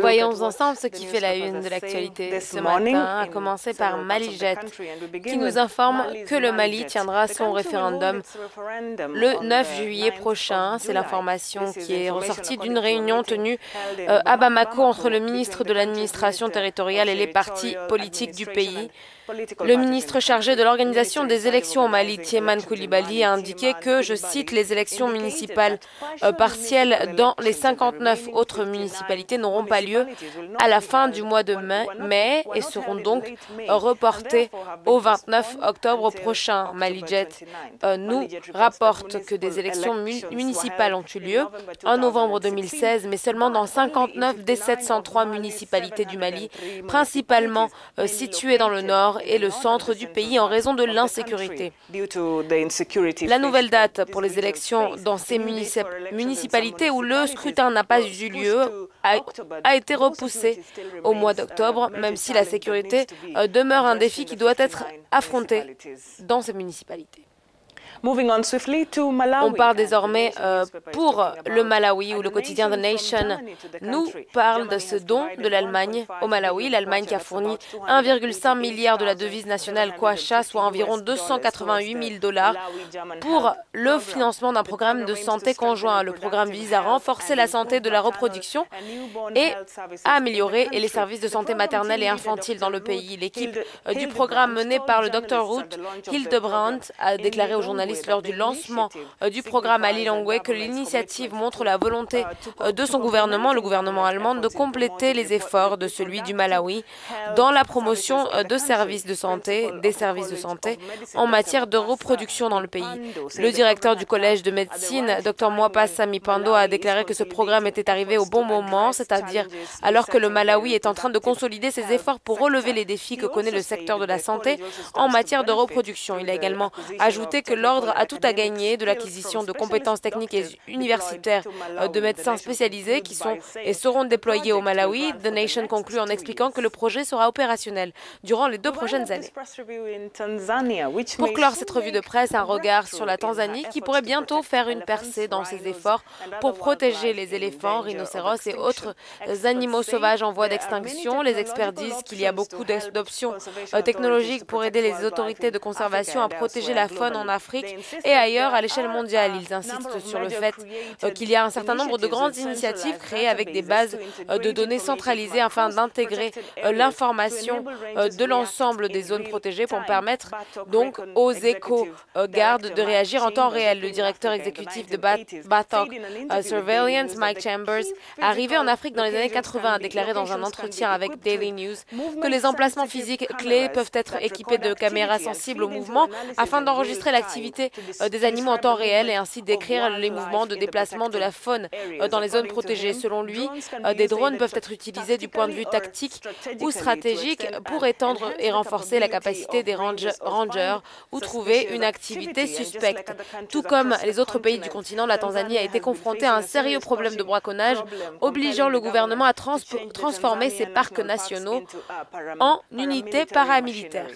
Voyons ensemble ce qui fait la une de l'actualité ce matin, à commencer par Malijet, qui nous informe que le Mali tiendra son référendum le 9 juillet prochain. C'est l'information qui est ressortie d'une réunion tenue à Bamako entre le ministre de l'administration territoriale et les partis politiques du pays. Le ministre chargé de l'organisation des élections au Mali, Tieman Coulibaly, a indiqué que, je cite, les élections municipales partielles dans les 59 autres municipalités n'auront pas lieu à la fin du mois de mai et seront donc reportées au 29 octobre prochain. Malijet nous rapporte que des élections municipales ont eu lieu en novembre 2016, mais seulement dans 59 des 703 municipalités du Mali, principalement situées dans le nord et le centre du pays en raison de l'insécurité. La nouvelle date pour les élections dans ces municipalités où le scrutin n'a pas eu lieu a été repoussée au mois d'octobre, même si la sécurité demeure un défi qui doit être affronté dans ces municipalités. On part désormais pour le Malawi, où le quotidien The Nation nous parle de ce don de l'Allemagne au Malawi. L'Allemagne qui a fourni 1,5 milliard de la devise nationale Kwacha, soit environ 288 000 $ pour le financement d'un programme de santé conjoint. Le programme vise à renforcer la santé de la reproduction et à améliorer les services de santé maternelle et infantile dans le pays. L'équipe du programme menée par le Dr Ruth Hildebrandt a déclaré aux journalistes lors du lancement du programme à Lilongwe que l'initiative montre la volonté de son gouvernement, le gouvernement allemand, de compléter les efforts de celui du Malawi dans la promotion de services de santé, des services de santé en matière de reproduction dans le pays. Le directeur du collège de médecine, Dr Mwapa Sami Pando, a déclaré que ce programme était arrivé au bon moment, c'est-à-dire alors que le Malawi est en train de consolider ses efforts pour relever les défis que connaît le secteur de la santé en matière de reproduction. Il a également ajouté que l'ordre a tout à gagner de l'acquisition de compétences techniques et universitaires de médecins spécialisés qui sont et seront déployés au Malawi. The Nation conclut en expliquant que le projet sera opérationnel durant les 2 prochaines années. Pour clore cette revue de presse, un regard sur la Tanzanie qui pourrait bientôt faire une percée dans ses efforts pour protéger les éléphants, rhinocéros et autres animaux sauvages en voie d'extinction. Les experts disent qu'il y a beaucoup d'options technologiques pour aider les autorités de conservation à protéger la faune en Afrique et ailleurs à l'échelle mondiale. Ils insistent sur le fait qu'il y a un certain nombre de grandes initiatives créées avec des bases de données centralisées afin d'intégrer l'information de l'ensemble des zones protégées pour permettre donc aux éco-gardes de réagir en temps réel. Le directeur exécutif de Batok Surveillance, Mike Chambers, arrivé en Afrique dans les années 80, a déclaré dans un entretien avec Daily News que les emplacements physiques clés peuvent être équipés de caméras sensibles au mouvement afin d'enregistrer l'activité des animaux en temps réel et ainsi décrire les mouvements de déplacement de la faune dans les zones protégées. Selon lui, des drones peuvent être utilisés du point de vue tactique ou stratégique pour étendre et renforcer la capacité des rangers ou trouver une activité suspecte. Tout comme les autres pays du continent, la Tanzanie a été confrontée à un sérieux problème de braconnage, obligeant le gouvernement à transformer ses parcs nationaux en unités paramilitaires.